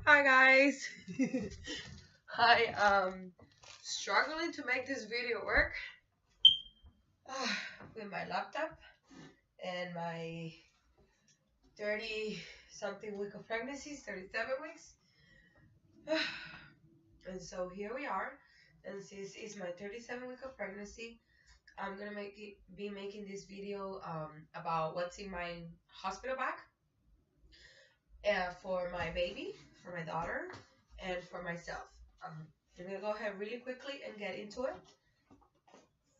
Hi guys. I struggling to make this video work with my laptop and my 30 something week of pregnancy, 37 weeks. And so here we are. And this is my 37 week of pregnancy. I'm gonna be making this video about what's in my hospital bag for my baby, for my daughter, and for myself. I'm gonna go ahead really quickly and get into it.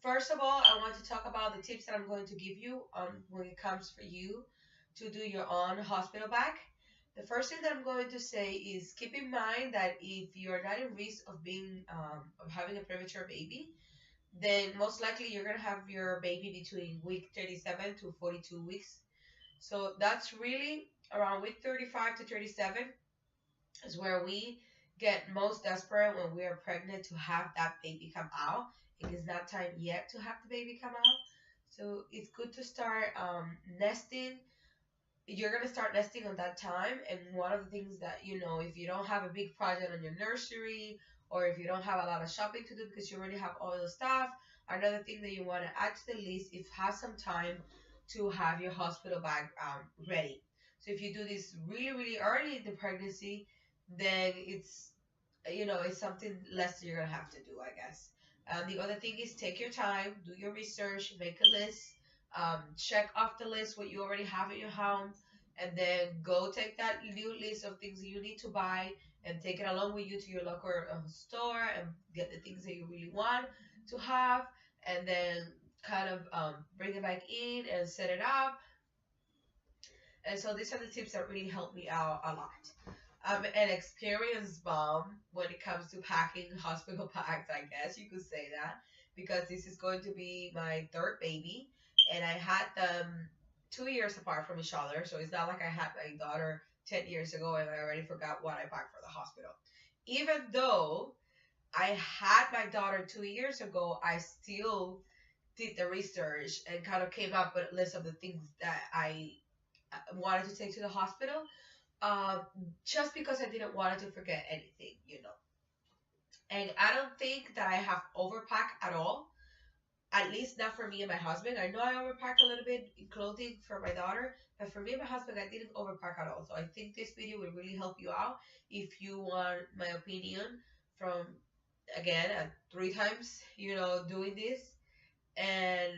First of all, I want to talk about the tips that I'm going to give you when it comes for you to do your own hospital bag. The first thing that I'm going to say is keep in mind that if you're not in risk of being of having a premature baby, then most likely you're gonna have your baby between week 37 to 42 weeks. So that's really around week 35 to 37 is where we get most desperate when we are pregnant to have that baby come out. It is not time yet to have the baby come out. So it's good to start nesting. You're going to start nesting on that time. And one of the things that, if you don't have a big project on your nursery, or if you don't have a lot of shopping to do because you already have all the stuff, another thing that you want to add to the list is have some time to have your hospital bag ready. So if you do this really, really early in the pregnancy, then it's something less that you're gonna have to do, I guess. And the other thing is take your time, do your research, make a list, check off the list what you already have in your home, and then go take that new list of things that you need to buy and take it along with you to your local store and get the things that you really want to have, and then kind of bring it back in and set it up. And so these are the tips that really help me out a lot. I'm an experienced mom when it comes to packing hospital bags, I guess you could say that, because this is going to be my third baby, and I had them 2 years apart from each other. So it's not like I had my daughter 10 years ago and I already forgot what I packed for the hospital. Even though I had my daughter 2 years ago, I still did the research and kind of came up with a list of the things that I wanted to take to the hospital, uh, just because I didn't want to forget anything. And I don't think that I have overpacked at all, at least not for me and my husband. I know I overpacked a little bit in clothing for my daughter, but for me and my husband, I didn't overpack at all. So I think this video will really help you out if you want my opinion from, again, 3 times, doing this. And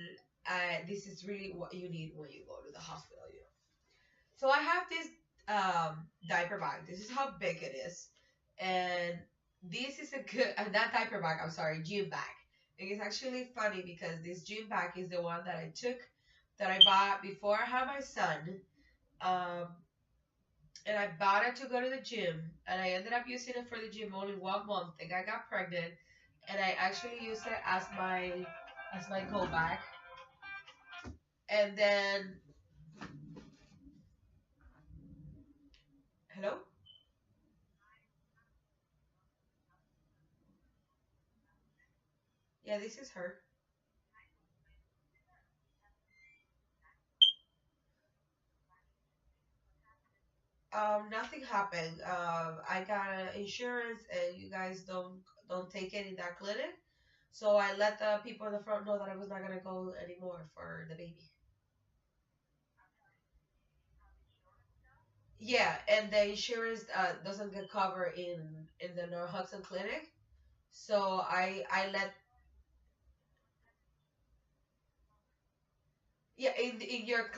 this is really what you need when you go to the hospital. So I have this diaper bag. This is how big it is. And this is a good, not diaper bag, I'm sorry, gym bag. And it's actually funny because this gym bag is the one that I took, that I bought before I had my son. Um, and I bought it to go to the gym. And I ended up using it for the gym only 1 month. And I got pregnant. And I actually used it as my go bag. And then, hello? Yeah, this is her. Nothing happened. I got insurance, and you guys don't take it in that clinic. So I let the people in the front know that I was not gonna go anymore for the baby. Yeah, and the insurance doesn't get covered in the North Hudson clinic. So I let, yeah, in your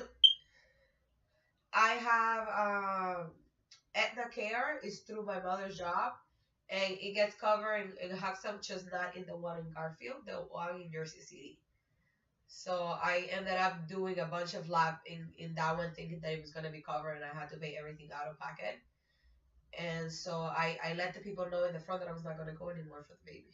I have Aetna Care is through my mother's job, and it gets covered in Hudson, just not in the one in Garfield, the one in Jersey City. So I ended up doing a bunch of lab in that one, thinking that it was gonna be covered, and I had to pay everything out of pocket. And so I let the people know in the front that I was not gonna go anymore for the baby.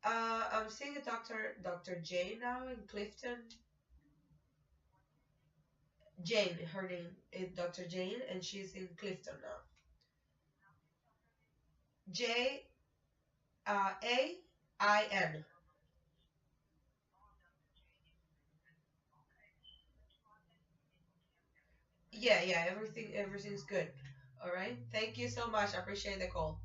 I'm seeing a doctor, Dr. Jane now in Clifton. Jane, her name is Dr. Jane, and she's in Clifton now. Jain. Yeah, everything's good. All right. Thank you so much. I appreciate the call.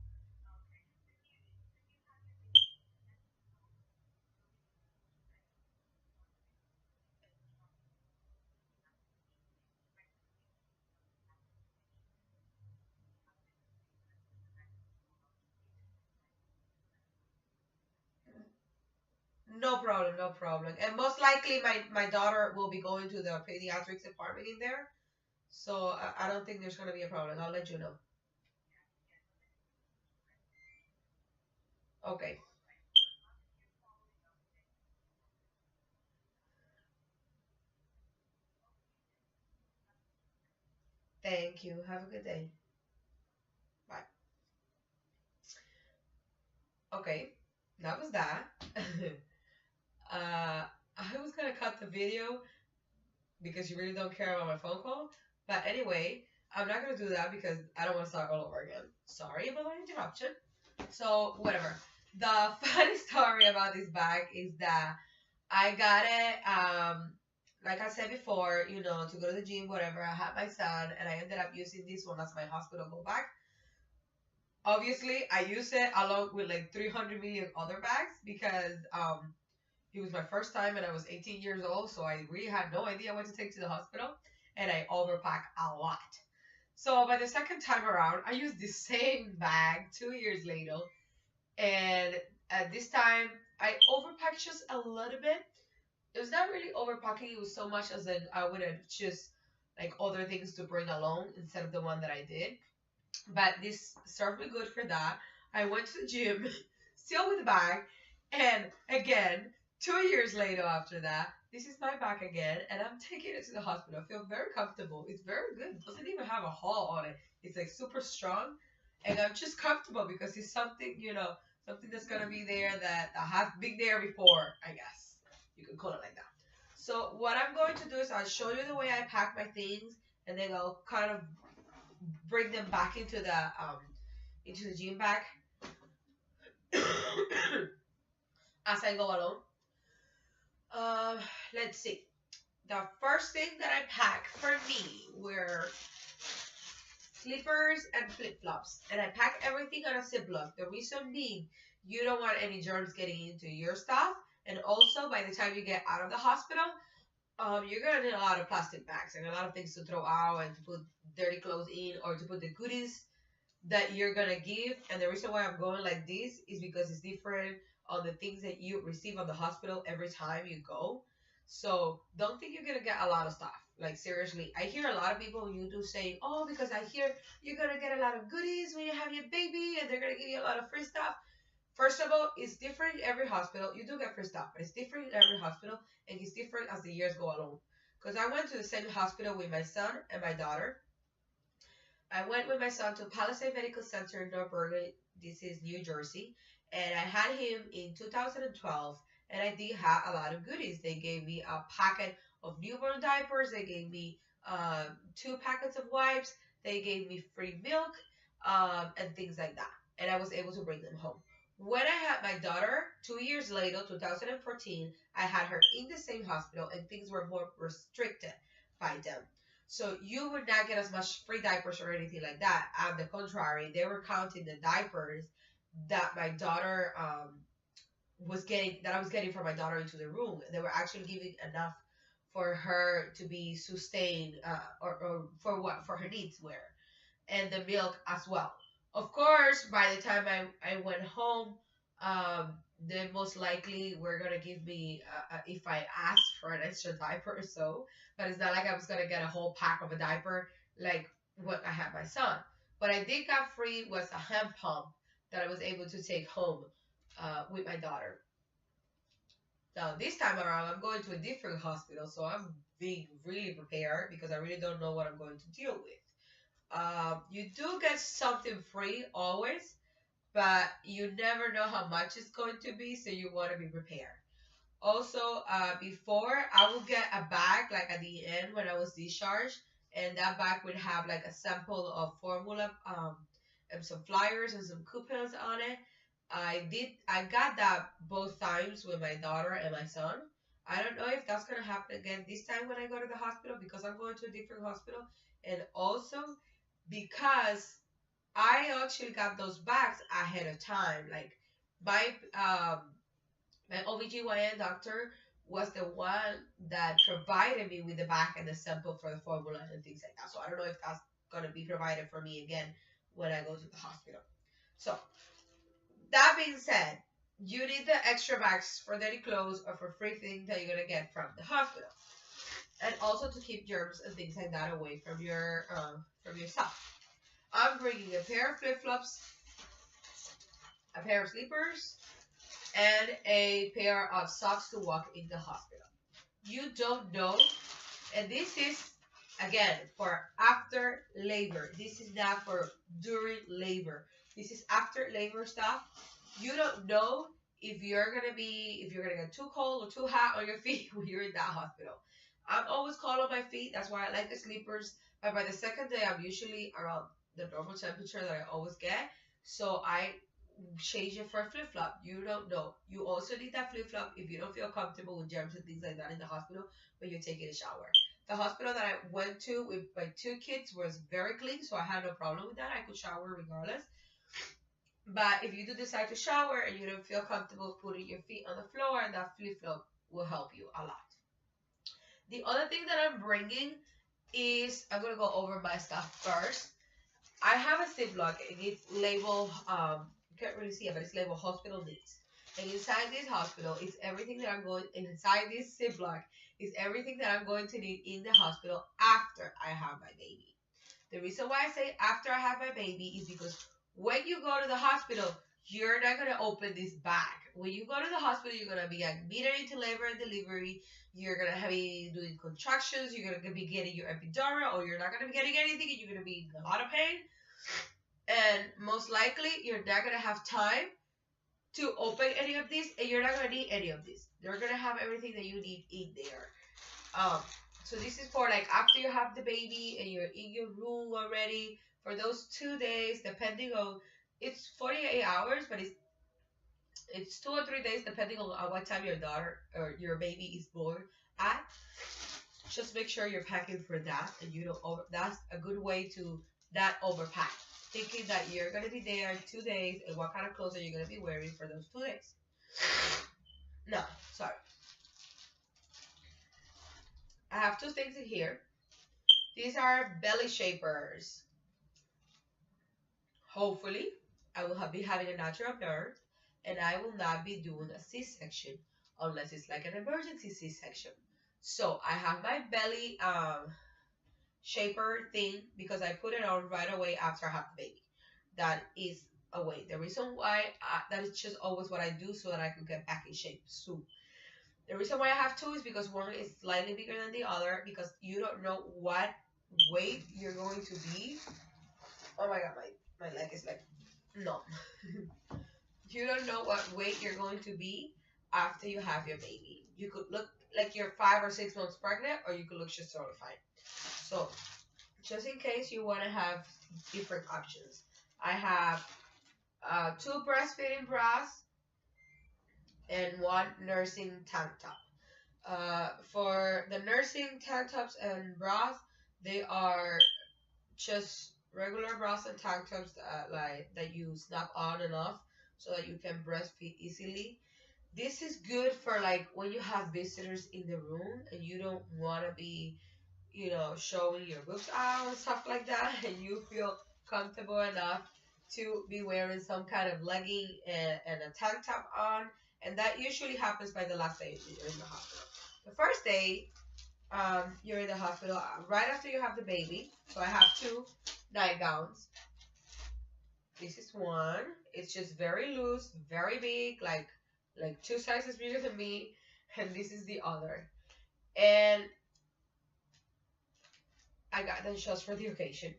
No problem, no problem. And most likely, my daughter will be going to the pediatrics department in there, so I don't think there's gonna be a problem. I'll let you know. Okay. Thank you. Have a good day. Bye. Okay. That was that. I was gonna cut the video because you really don't care about my phone call. But anyway, I'm not gonna do that because I don't want to start all over again. Sorry about the interruption. So whatever. The funny story about this bag is that I got it. Like I said before, to go to the gym, whatever. I had my son, and I ended up using this one as my hospital go bag. Obviously, I use it along with like 300 million other bags because it was my first time and I was 18 years old, so I really had no idea what to take to the hospital, and I overpack a lot. So by the second time around, I used the same bag 2 years later, and at this time I overpacked just a little bit. It was not really overpacking; it was so much as in I would have just like other things to bring along instead of the one that I did. But this served me good for that. I went to the gym, still with the bag, and again, 2 years later after that, this is my bag again, and I'm taking it to the hospital. I feel very comfortable. It's very good. It doesn't even have a hole on it. It's like super strong, and I'm just comfortable because it's something, something that's gonna be there that has been there before. I guess you could call it like that. So what I'm going to do is I'll show you the way I pack my things, and then I'll kind of bring them back into the gym bag as I go along. Uh, let's see. The first thing that I packed for me were slippers and flip flops, and I pack everything on a Ziploc. The reason being, you don't want any germs getting into your stuff, and also by the time you get out of the hospital, you're gonna need a lot of plastic bags and a lot of things to throw out and to put dirty clothes in or to put the goodies that you're gonna give. And the reason why I'm going like this is because it's different on the things that you receive on the hospital every time you go. So don't think you're gonna get a lot of stuff. Like seriously, I hear a lot of people on YouTube saying, "Oh, because I hear you're gonna get a lot of goodies when you have your baby, and they're gonna give you a lot of free stuff." First of all, it's different in every hospital. You do get free stuff, but it's different in every hospital, and it's different as the years go along. Because I went to the same hospital with my son and my daughter. I went with my son to Palisade Medical Center in North Bergen. This is New Jersey. And I had him in 2012. And I did have a lot of goodies. They gave me a packet of newborn diapers. They gave me 2 packets of wipes. They gave me free milk and things like that. And I was able to bring them home. When I had my daughter, 2 years later, 2014, I had her in the same hospital and things were more restricted by them. So you would not get as much free diapers or anything like that. On the contrary, they were counting the diapers that my daughter was getting, that I was getting for my daughter into the room. They were actually giving enough for her to be sustained, or for what for her needs were, and the milk as well. Of course, by the time I went home, then most likely were gonna give me, if I asked for an extra diaper or so. But it's not like I was gonna get a whole pack of a diaper like what I had my son. What I did got free was a hand pump that I was able to take home with my daughter. Now this time around, I'm going to a different hospital, so I'm being really prepared because I really don't know what I'm going to deal with. You do get something free always, but you never know how much it's going to be, so you want to be prepared. Also, before I would get a bag like at the end when I was discharged, and that bag would have like a sample of formula, and some flyers and some coupons on it. I got that both times with my daughter and my son. I don't know if that's gonna happen again this time when I go to the hospital because I'm going to a different hospital. And also because I actually got those bags ahead of time. Like my my OBGYN doctor was the one that provided me with the bag and the sample for the formula and things like that. So I don't know if that's gonna be provided for me again when I go to the hospital. So that being said, you need the extra bags for dirty clothes or for free things that you're gonna get from the hospital, and also to keep germs and things like that away from yourself. I'm bringing a pair of flip flops, a pair of slippers, and a pair of socks to walk in the hospital. You don't know, and this is again for after labor. This is not for during labor. This is after labor stuff. You don't know if you're gonna get too cold or too hot on your feet when you're in that hospital. I'm always cold on my feet. That's why I like the sleepers. But by the second day, I'm usually around the normal temperature that I always get. So I change it for a flip flop. You don't know. You also need that flip flop if you don't feel comfortable with germs and things like that in the hospital when you're taking a shower. The hospital that I went to with my two kids was very clean, so I had no problem with that. I could shower regardless. But if you do decide to shower and you don't feel comfortable putting your feet on the floor, that flip flop will help you a lot. The other thing that I'm bringing is I'm gonna go over my stuff first. I have a Ziploc and it's labeled you can't really see it, but it's labeled hospital needs. And inside this hospital is everything that I'm going inside this Ziploc is everything that I'm going to need in the hospital after I have my baby. The reason why I say after I have my baby is because when you go to the hospital, you're not gonna open this bag. When you go to the hospital, you're gonna be admitted into labor and delivery. You're gonna be doing contractions. You're gonna be getting your epidural, or you're not gonna be getting anything, and you're gonna be in a lot of pain. And most likely, you're not gonna have time to open any of these, and you're not gonna need any of this. You're gonna have everything that you need in there. Um, so this is for like after you have the baby and you're in your room already for those 2 days, depending on it's 48 hours, but it's 2 or 3 days depending on what time your daughter or your baby is born at. Just make sure you're packing for that and you don't over. That's a good way to not overpack. Thinking that you're gonna be there 2 days and what kind of clothes are you gonna be wearing for those 2 days? No, sorry. I have two things in here. These are belly shapers. Hopefully, I will be having a natural birth and I will not be doing a C-section unless it's like an emergency C-section. So I have my belly shaper thing because I put it on right away after I have the baby. That is a way. The reason why that is just always what I do so that I can get back in shape soon. The reason why I have two is because one is slightly bigger than the other because you don't know what weight you're going to be. Oh my god, my leg is like numb. You don't know what weight you're going to be after you have your baby. You could look like you're 5 or 6 months pregnant, or you could look just totally fine. So, just in case you want to have different options, I have two breastfeeding bras and one nursing tank top. For the nursing tank tops and bras, they are just regular bras and tank tops that you snap on and off so that you can breastfeed easily. This is good for like when you have visitors in the room and you don't want to be, showing your boobs out and stuff like that, and you feel comfortable enough to be wearing some kind of legging and a tank top on. And that usually happens by the last day you're in the hospital. The first day you're in the hospital right after you have the baby. So I have two nightgowns. This is one. It's just very loose, very big, like two sizes bigger than me. And this is the other. And I got them just for the occasion.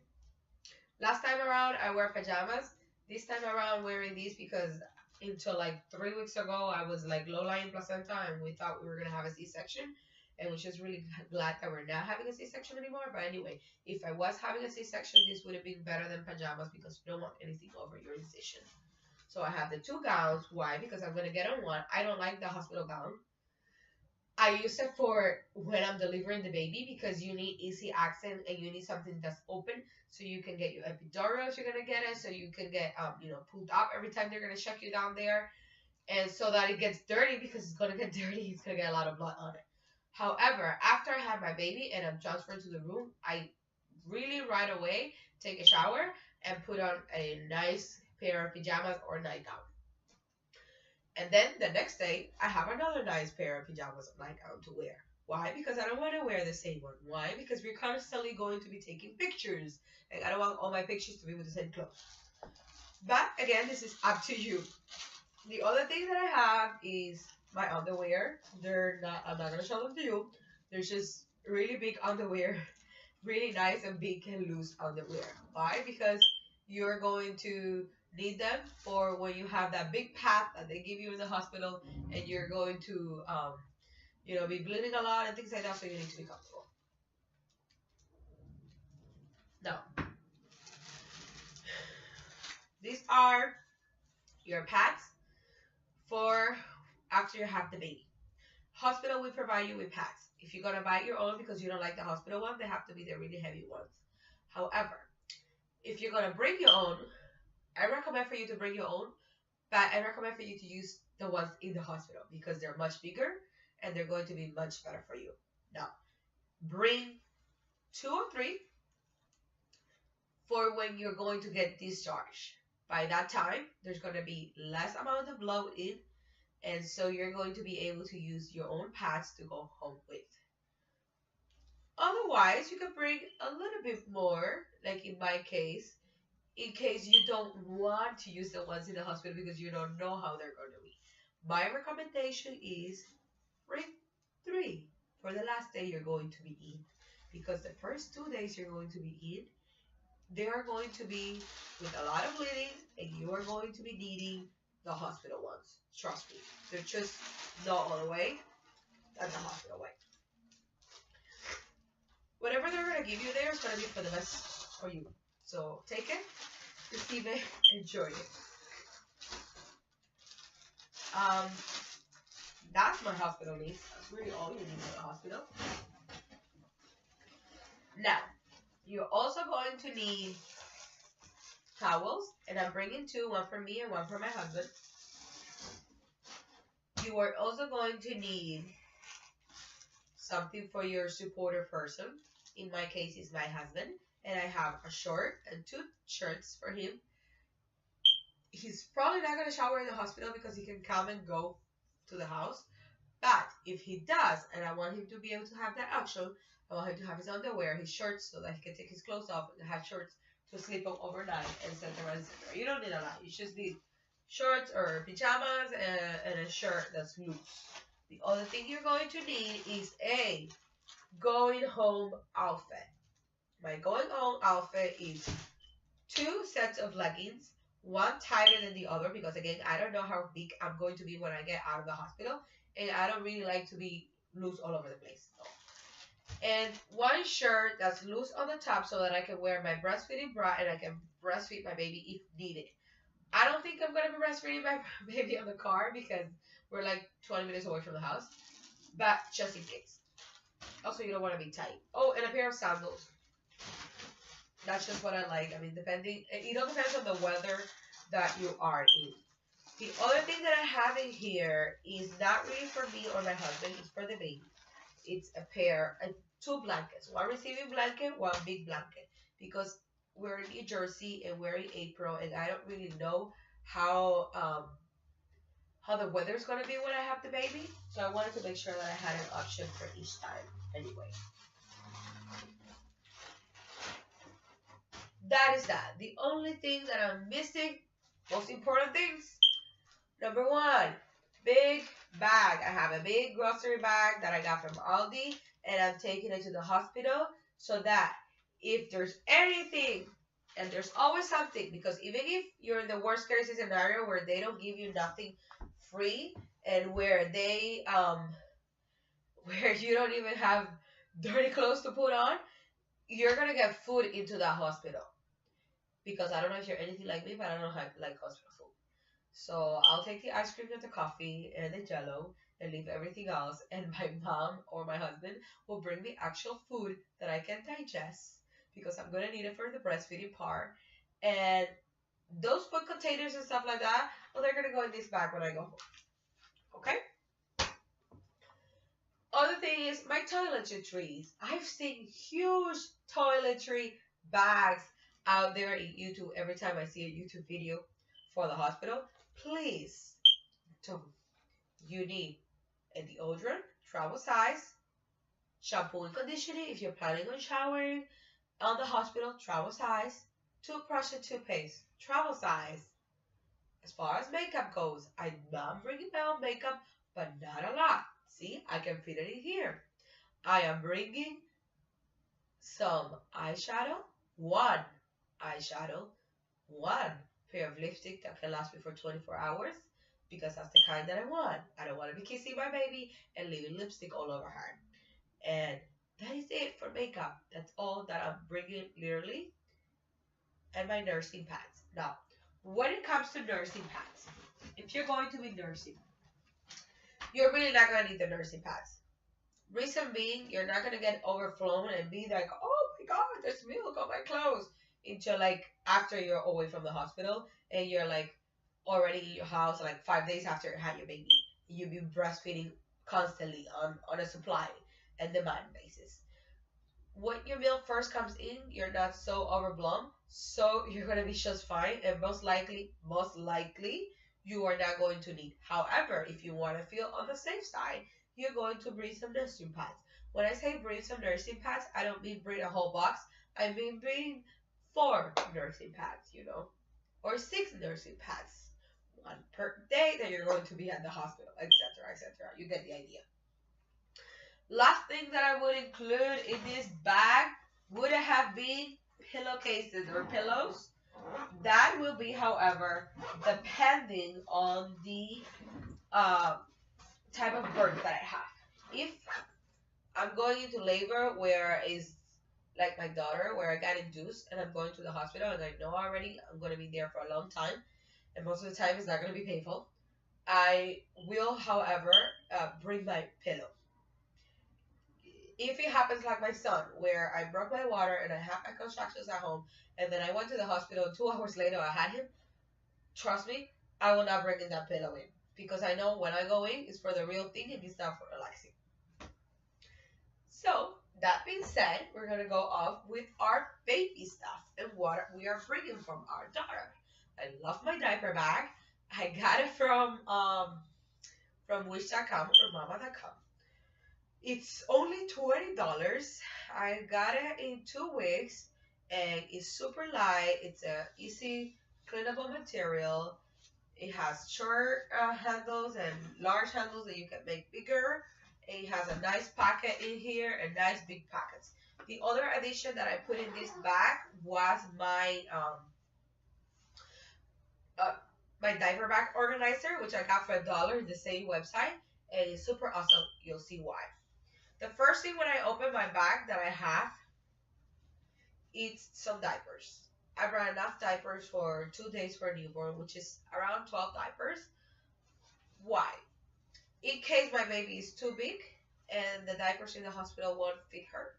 Last time around, I wear pajamas. This time around, wearing these because until like 3 weeks ago, I was like low-lying placenta, and we thought we were gonna have a C-section, and we're just really glad that we're not having a C-section anymore. But anyway, if I was having a C-section, this would have been better than pajamas because you don't want anything over your incision. So I have the two gowns. Why? Because I'm gonna get on one. I don't like the hospital gown. I use it for when I'm delivering the baby because you need easy access and you need something that's open so you can get your epidural if you're gonna get it, so you can get pulled up every time they're gonna check you down there, and so that it gets dirty because it's gonna get dirty, it's gonna get a lot of blood on it. However, after I have my baby and I'm transferred to the room, I really right away take a shower and put on a nice pair of pajamas or nightgown. And then the next day, I have another nice pair of pajamas or nightgown to wear. Why? Because I don't want to wear the same one. Why? Because we're constantly going to be taking pictures. And I don't want all my pictures to be with the same clothes. But again, this is up to you. The other thing that I have is my underwear. I'm not gonna show them to you. They're just really big underwear, really nice and big and loose underwear. Why? Because you're going to need them for when you have that big path that they give you in the hospital, and you're going to, be bleeding a lot and things like that. So you need to be comfortable. Now, these are your pads for after you have the baby. Hospital will provide you with pads. If you're gonna buy your own because you don't like the hospital one, they have to be the really heavy ones. However, if you're gonna bring your own, I recommend for you to bring your own, but I recommend for you to use the ones in the hospital because they're much bigger and they're going to be much better for you. Now, bring 2 or 3 for when you're going to get discharged. By that time, there's going to be less amount of blood in, and so you're going to be able to use your own pads to go home with. Otherwise, you can bring a little bit more, like in my case, in case you don't want to use the ones in the hospital because you don't know how they're going to be. My recommendation is bring 3 for the last day you're going to be in, because the first 2 days you're going to be in, they are going to be with a lot of bleeding, and you are going to be needing the hospital ones. Trust me, they're just not all the way. That's the hospital way. Whatever they're gonna give you there is gonna be for the best for you. So take it, receive it, enjoy it. Um, that's my hospital needs. That's really all you need in the hospital. Now, you're also going to need towels, and I'm bringing 2, one for me and one for my husband. You are also going to need something for your supporter person. In my case, it's my husband, and I have a short and 2 shirts for him. He's probably not going to shower in the hospital because he can come and go to the house. But if he does, and I want him to be able to have that option, I want him to have his underwear, his shorts, so that he can take his clothes off and have shorts to sleep on overnight, etc. etc. You don't need a lot. You just need shorts or pajamas and a shirt that's loose. The other thing you're going to need is a going home outfit. My going home outfit is 2 sets of leggings, one tighter than the other because again, I don't know how big I'm going to be when I get out of the hospital, and I don't really like to be loose all over the place. So. And one shirt that's loose on the top so that I can wear my breastfeeding bra and I can breastfeed my baby if needed. I don't think I'm going to be breastfeeding my baby on the car because we're like 20 minutes away from the house, but just in case. Also, you don't want to be tight. Oh, and a pair of sandals. That's just what I like. I mean, it all depends on the weather that you are in. The other thing that I have in here is not really for me or my husband. It's for the baby. It's a pair, 2 blankets. One receiving blanket, one big blanket. Because we're in New Jersey and we're in April, and I don't really know how the weather's gonna be when I have the baby. So I wanted to make sure that I had an option for each time. Anyway. That is that. The only thing that I'm missing, most important things. Number 1, big bag. I have a big grocery bag that I got from Aldi, and I'm taking it to the hospital so that if there's anything, and there's always something, because even if you're in the worst case scenario where they don't give you nothing free, and where they where you don't even have dirty clothes to put on, you're gonna get food into that hospital. Because I don't know if you're anything like me, but I don't like hospital food. So I'll take the ice cream and the coffee and the jello, and leave everything else. And my mom or my husband will bring me actual food that I can digest because I'm gonna need it for the breastfeeding part. And those food containers and stuff like that, well, they're gonna go in this bag when I go home. Okay? Other thing is my toiletries. I've seen huge toiletry bags out there in YouTube every time I see a YouTube video for the hospital. Please don't. You need a deodorant, travel size, shampoo and conditioner if you're planning on showering on the hospital, travel size, toothbrush and toothpaste, travel size. As far as makeup goes, I'm not bringing my own makeup, but not a lot. See, I can fit it in here. I am bringing some eyeshadow, one eyeshadow, one pair of lipstick that can last me for 24 hours because that's the kind that I want. I don't want to be kissing my baby and leaving lipstick all over her. And that is it for makeup. That's all that I'm bringing literally. And my nursing pads. Now, when it comes to nursing pads, if you're going to be nursing, you're really not going to need the nursing pads. Reason being, you're not going to get overflown and be like, oh my God, there's milk on my clothes. Until like after you're away from the hospital and you're like already in your house, like 5 days after you had your baby. You've been breastfeeding constantly on a supply and demand basis. When your milk first comes in, you're not so overblown, so you're gonna be just fine, and most likely, you are not going to need. However, if you want to feel on the safe side, you're going to bring some nursing pads. When I say bring some nursing pads, I don't mean bring a whole box. I mean bring 4 nursing pads, or 6 nursing pads, one per day that you're going to be at the hospital, etc., etc. You get the idea. Last thing that I would include in this bag would have been pillowcases or pillows. That will be, however, depending on the uh, type of birth that I have. If I'm going into labor where is like my daughter, where I got induced and I'm going to the hospital and I know already I'm going to be there for a long time, and most of the time it's not going to be painful, I will, however, bring my pillow. If it happens like my son, where I broke my water and I had my contractions at home, and then I went to the hospital and 2 hours later I had him, trust me, I will not bring in that pillow in. Because I know when I go in, it's for the real thing and it's not for relaxing. So, that being said, we're going to go off with our baby stuff and what we are bringing from our daughter. I love my diaper bag. I got it from wish.com or mama.com. It's only $20. I got it in 2 weeks and it's super light. It's a easy cleanable material. It has short handles and large handles that you can make bigger. It has a nice pocket in here and nice big pockets. The other addition that I put in this bag was uh, my diaper bag organizer, which I got for $1, the same website, and it's super awesome. You'll see why. The first thing when I open my bag that I have, it's some diapers. I brought enough diapers for 2 days for a newborn, which is around 12 diapers. Why? In case my baby is too big and the diapers in the hospital won't fit her,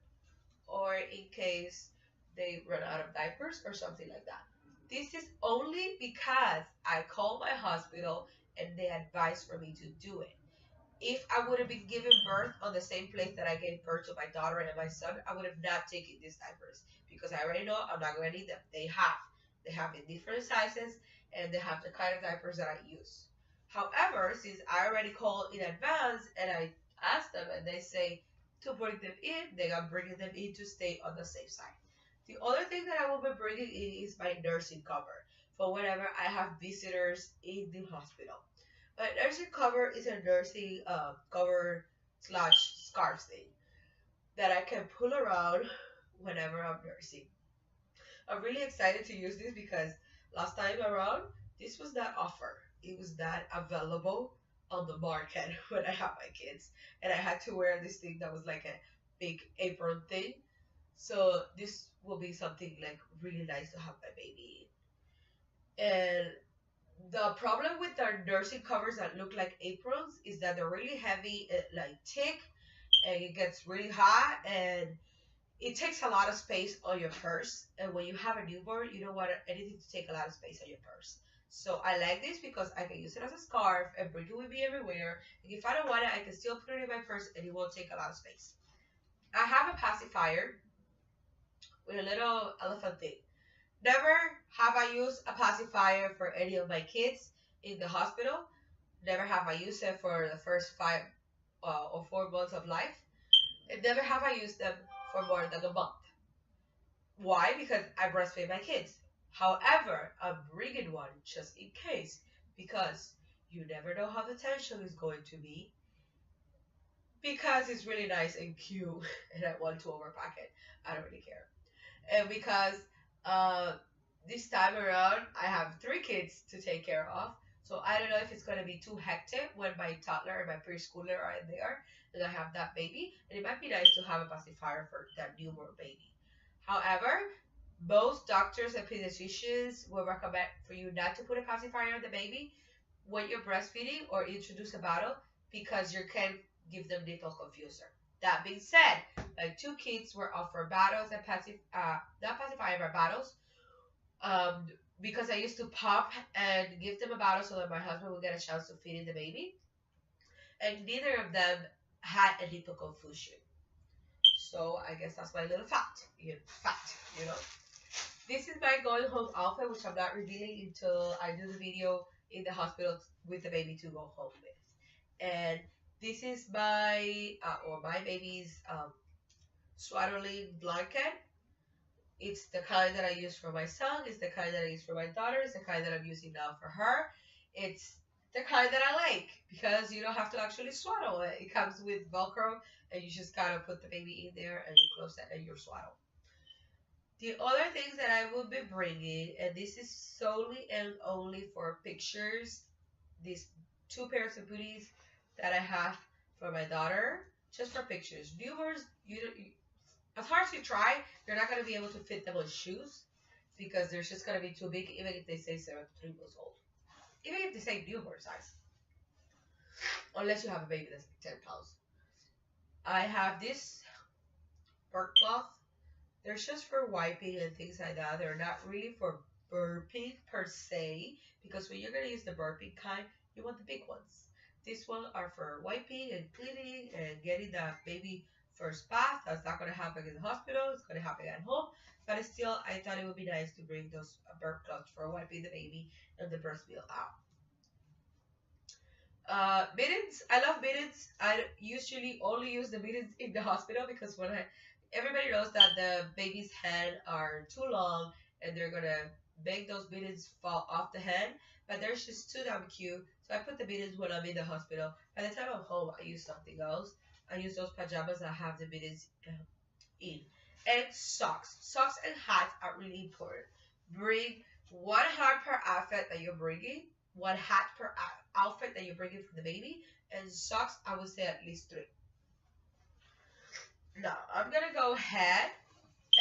or in case they run out of diapers or something like that. This is only because I called my hospital and they advised for me to do it. If I would have been giving birth on the same place that I gave birth to my daughter and my son, I would have not taken these diapers because I already know I'm not going to need them. They have in different sizes and they have the kind of diapers that I use. However, since I already called in advance and I asked them and they say to bring them in, they are bringing them in to stay on the safe side. The other thing that I will be bringing in is my nursing cover for whenever I have visitors in the hospital. My nursing cover is a nursing cover slash scarf thing that I can pull around whenever I'm nursing. I'm really excited to use this because last time around, this was not offer. It was not available on the market when I had my kids. And I had to wear this thing that was like a big apron thing. So this will be something like really nice to have my baby in. And The problem with the nursing covers that look like aprons is that they're really heavy, like thick, and it gets really hot, and it takes a lot of space on your purse. And when you have a newborn, you don't want anything to take a lot of space on your purse. So I like this because I can use it as a scarf and bring it with me everywhere. And if I don't want it, I can still put it in my purse and it won't take a lot of space. I have a pacifier with a little elephant thing. Never have I used a pacifier for any of my kids in the hospital. Never have I used it for the first 5 or 4 months of life. And never have I used them for more than a month. Why? Because I breastfeed my kids. However, I'm bringing one just in case because you never know how the tension is going to be because it's really nice and cute and I want to overpack it. I don't really care. And because uh, this time around I have 3 kids to take care of. So I don't know if it's going to be too hectic when my toddler and my preschooler are in there and I have that baby. And it might be nice to have a pacifier for that newborn baby. However, most doctors and pediatricians will recommend for you not to put a pacifier on the baby when you're breastfeeding or introduce a bottle because you can give them nipple confuser. That being said, my 2 kids were offered bottles and not pacifier but bottles um, because I used to pop and give them a bottle so that my husband would get a chance to feed in the baby, and neither of them had a nipple confusion. So I guess that's my little fact, you know. This is my going home outfit, which I'm not revealing until I do the video in the hospital with the baby to go home with. And this is my baby's swaddling blanket. It's the kind that I use for my son. It's the kind that I use for my daughter. It's the kind that I'm using now for her. It's the kind that I like because you don't have to actually swaddle it. It comes with Velcro, and you just kind of put the baby in there and you close it and you're swaddled. The other things that I will be bringing, and this is solely and only for pictures, these 2 pairs of booties that I have for my daughter, just for pictures. Newborns, as hard as you try, you're not going to be able to fit them on shoes because they're just going to be too big, even if they say 7 to 3 months old. Even if they say newborn size. Unless you have a baby that's like 10 pounds. I have this burp cloth. They're just for wiping and things like that. They're not really for burping per se, because when you're going to use the burping kind, you want the big ones. These ones are for wiping and cleaning and getting the baby first bath. That's not going to happen in the hospital. It's going to happen at home. But still, I thought it would be nice to bring those burp cloths for wiping the baby and the breast milk out. Mittens. I love mittens. I usually only use the mittens in the hospital because everybody knows that the baby's hand are too long and they're gonna make those mittens fall off the hand. But they're just too damn cute. So I put the mittens when I'm in the hospital. By the time I'm home, I use something else. I use those pajamas that have the mittens in. And socks. Socks and hats are really important. Bring 1 hat per outfit that you're bringing. 1 hat per outfit that you're bringing for the baby. And socks, I would say at least 3. Now, I'm going to go ahead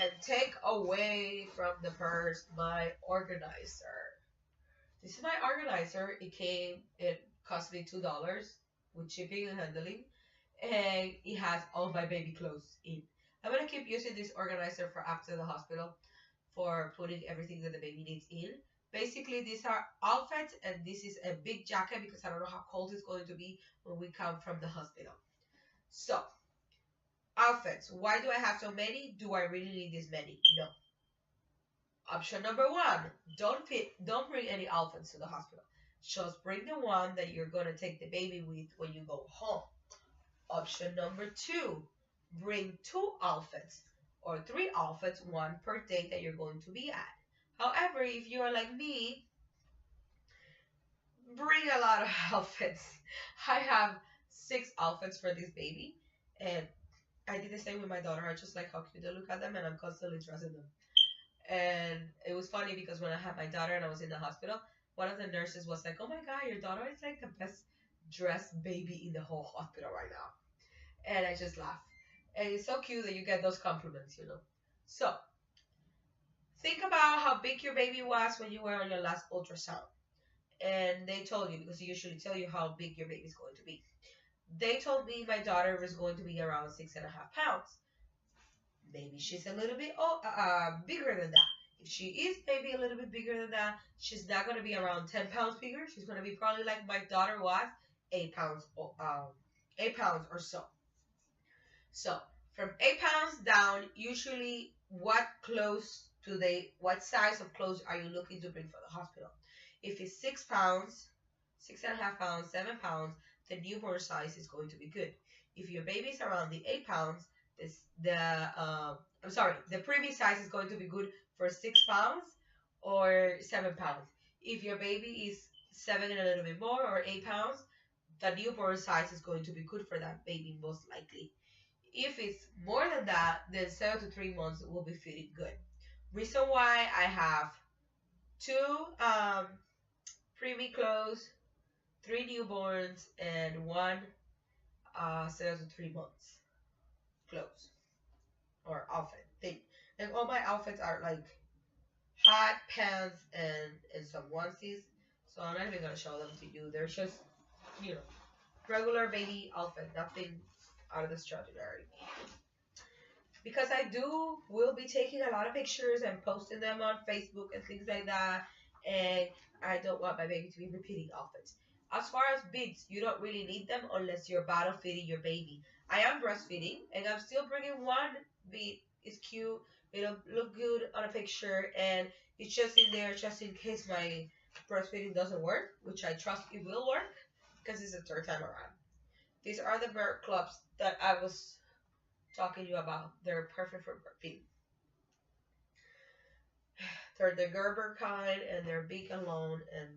and take away from the purse my organizer. This is my organizer. It cost me $2 with shipping and handling. And it has all my baby clothes in. I'm going to keep using this organizer for after the hospital for putting everything that the baby needs in. Basically, these are outfits, and this is a big jacket because I don't know how cold it's going to be when we come from the hospital. So, outfits. Why do I have so many? Do I really need this many? No. Option number 1, don't bring any outfits to the hospital. Just bring the one that you're going to take the baby with when you go home. Option number 2, bring 2 outfits or 3 outfits, 1 per day that you're going to be at. However, if you are like me, bring a lot of outfits. I have 6 outfits for this baby, and I did the same with my daughter. I just like how cute they look at them, and I'm constantly dressing them. And it was funny because when I had my daughter and I was in the hospital, one of the nurses was like, "Oh my God, your daughter is like the best dressed baby in the whole hospital right now." And I just laughed. And it's so cute that you get those compliments, you know. So, think about how big your baby was when you were on your last ultrasound. and they told you, because they usually tell you how big your baby's going to be. They told me my daughter was going to be around 6.5 pounds. Maybe she's a little bit bigger than that. If she is maybe a little bit bigger than that, she's not going to be around 10 pounds bigger. She's going to be probably like my daughter was, 8 pounds, 8 pounds or so. So from 8 pounds down, usually what size of clothes are you looking to bring for the hospital? If it's 6 pounds, 6.5 pounds, 7 pounds, the newborn size is going to be good. If your baby is around the 8 pounds, the preemie size is going to be good for 6 pounds or 7 pounds. If your baby is 7 and a little bit more or 8 pounds, the newborn size is going to be good for that baby most likely. If it's more than that, then 7 to 3 months will be fitting good. Reason why I have two preemie clothes, three newborns, and one 7 to 3 months clothes or outfit thing. And all my outfits are like hot pants and some onesies. So I'm not even gonna show them to you. They're just, you know, regular baby outfit, nothing out of the extraordinary. Because I will be taking a lot of pictures and posting them on Facebook and things like that, and I don't want my baby to be repeating outfits. As far as beads, you don't really need them unless you're bottle feeding your baby. I am breastfeeding, and I'm still bringing one bead. It's cute. It'll look good on a picture, and it's just in there just in case my breastfeeding doesn't work, which I trust it will work because it's the third time around. These are the bird clubs that I was talking to you about. They're perfect for birthing. They're the Gerber kind, and they're big and long and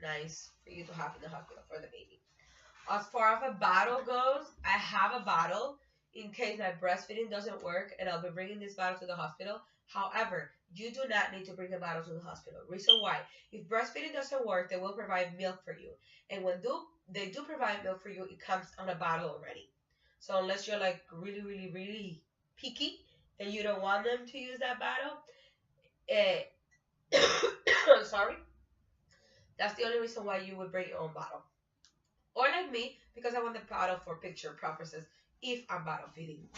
nice for you to have in the hospital for the baby. As far as a bottle goes, I have a bottle in case my breastfeeding doesn't work, and I'll be bringing this bottle to the hospital. However, you do not need to bring a bottle to the hospital. Reason why? If breastfeeding doesn't work, they will provide milk for you. And when they do provide milk for you, it comes on a bottle already. So unless you're like really, really, really picky and you don't want them to use that bottle, eh, sorry, that's the only reason why you would bring your own bottle. Or like me, because I want the bottle for picture purposes if I'm bottle feeding.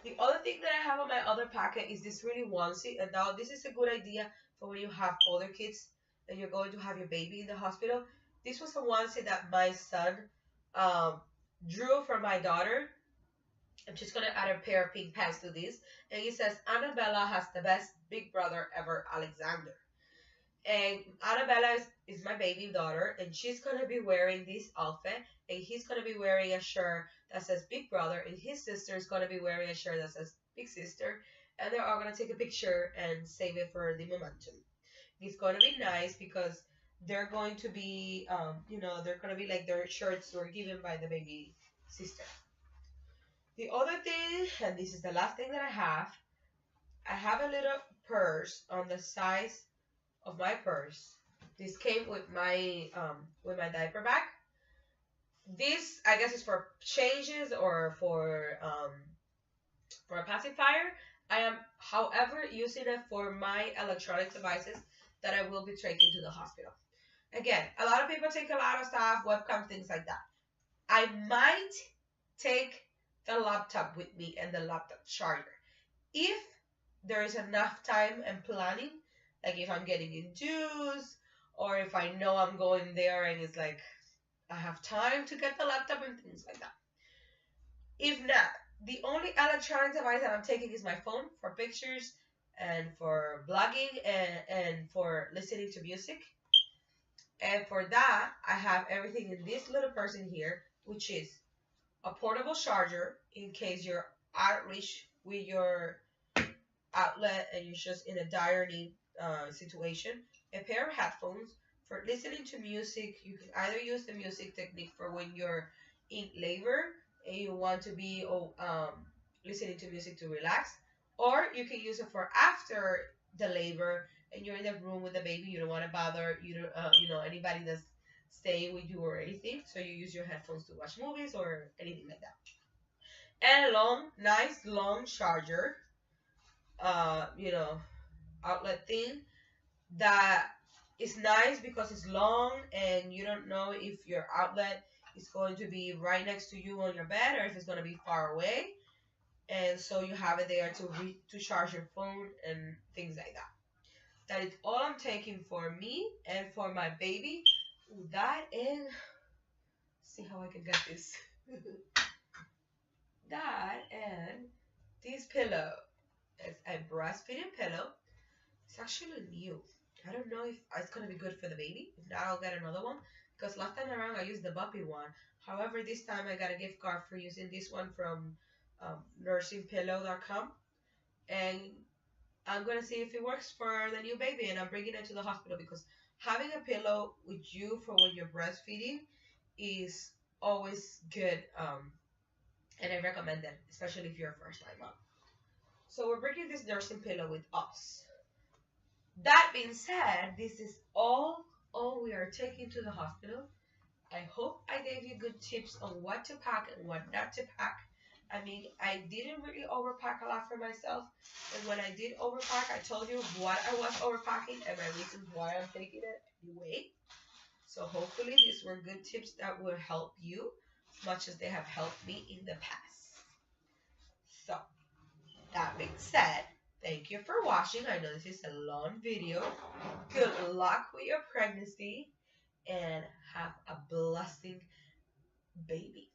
The other thing that I have on my other packet is this really onesie. And now this is a good idea for when you have older kids and you're going to have your baby in the hospital. This was a onesie that my son drew for my daughter. I'm just going to add a pair of pink pants to this. And it says, Annabella has the best big brother ever, Alexander. And Annabella is my baby daughter, and she's going to be wearing this outfit, and he's going to be wearing a shirt that says Big Brother, and his sister is going to be wearing a shirt that says Big Sister, and they're all going to take a picture and save it for the momentum. It's going to be nice because they're going to be, they're going to be like their shirts were given by the baby sister. The other thing, and this is the last thing that I have a little purse on the size of my purse. This came with my diaper bag. This I guess is for changes or for a pacifier. I am, however, using it for my electronic devices that I will be taking to the hospital. Again, a lot of people take a lot of stuff, webcam, things like that. I might take the laptop with me and the laptop charger if there is enough time and planning. Like if I'm getting in juice, or if I know I'm going there and it's like I have time to get the laptop and things like that. If not, the only electronic device that I'm taking is my phone for pictures and for blogging and for listening to music. And for that, I have everything in this little purse in here, which is a portable charger in case you're out of reach with your outlet and you're just in a dire need situation, a pair of headphones for listening to music. You can either use the music technique for when you're in labor and you want to be listening to music to relax, or you can use it for after the labor and you're in the room with the baby. You don't want to bother anybody that's staying with you or anything, so you use your headphones to watch movies or anything like that. And a nice long charger, outlet thing that It's nice because it's long and you don't know if your outlet is going to be right next to you on your bed or if it's going to be far away. And so you have it there to charge your phone and things like that. That is all I'm taking for me and for my baby. That and see how I can get this. That and this pillow. It's a breastfeeding pillow. It's actually new. I don't know if it's gonna be good for the baby. If not, I'll get another one. Because last time around I used the Buppy one. However, this time I got a gift card for using this one from nursingpillow.com. And I'm gonna see if it works for the new baby. And I'm bringing it to the hospital because having a pillow with you for when you're breastfeeding is always good. And I recommend them, especially if you're a first time mom. So we're bringing this nursing pillow with us. That being said, this is all we are taking to the hospital. I hope I gave you good tips on what to pack and what not to pack. I mean, I didn't really overpack a lot for myself. And when I did overpack, I told you what I was overpacking and my reasons why I'm taking it anyway. So hopefully these were good tips that will help you as much as they have helped me in the past. So that being said, thank you for watching. I know this is a long video. Good luck with your pregnancy and have a blessing baby.